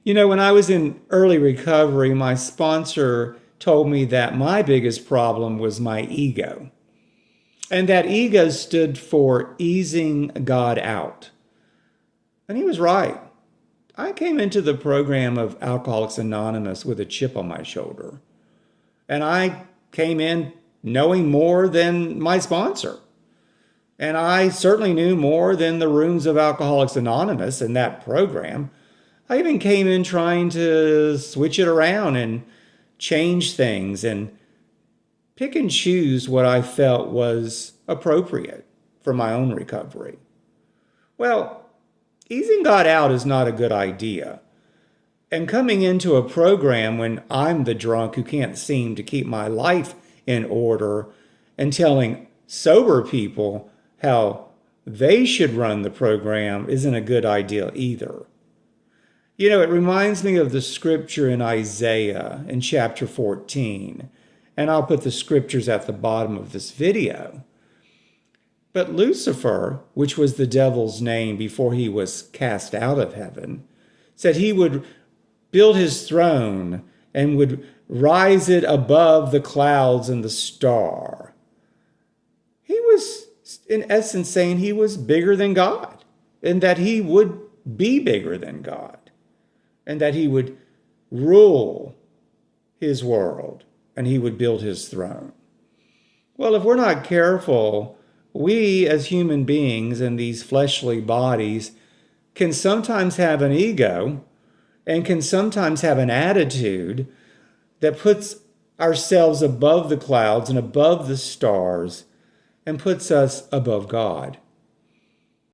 When I was in early recovery, my sponsor told me that my biggest problem was my ego. And that ego stood for easing God out. And he was right. I came into the program of Alcoholics Anonymous with a chip on my shoulder. And I came in knowing more than my sponsor. And I certainly knew more than the rooms of Alcoholics Anonymous in that program. I even came in trying to switch it around and change things and pick and choose what I felt was appropriate for my own recovery. Well, easing God out is not a good idea. And coming into a program when I'm the drunk who can't seem to keep my life in order and telling sober people how they should run the program isn't a good idea either. It reminds me of the scripture in Isaiah in chapter 14, and I'll put the scriptures at the bottom of this video. But Lucifer, which was the devil's name before he was cast out of heaven, said he would build his throne and would rise it above the clouds and the star. He was, in essence, saying he was bigger than God, and that he would be bigger than God, and that he would rule his world, and he would build his throne. Well, if we're not careful, we as human beings in these fleshly bodies can sometimes have an ego and can sometimes have an attitude that puts ourselves above the clouds and above the stars and puts us above God.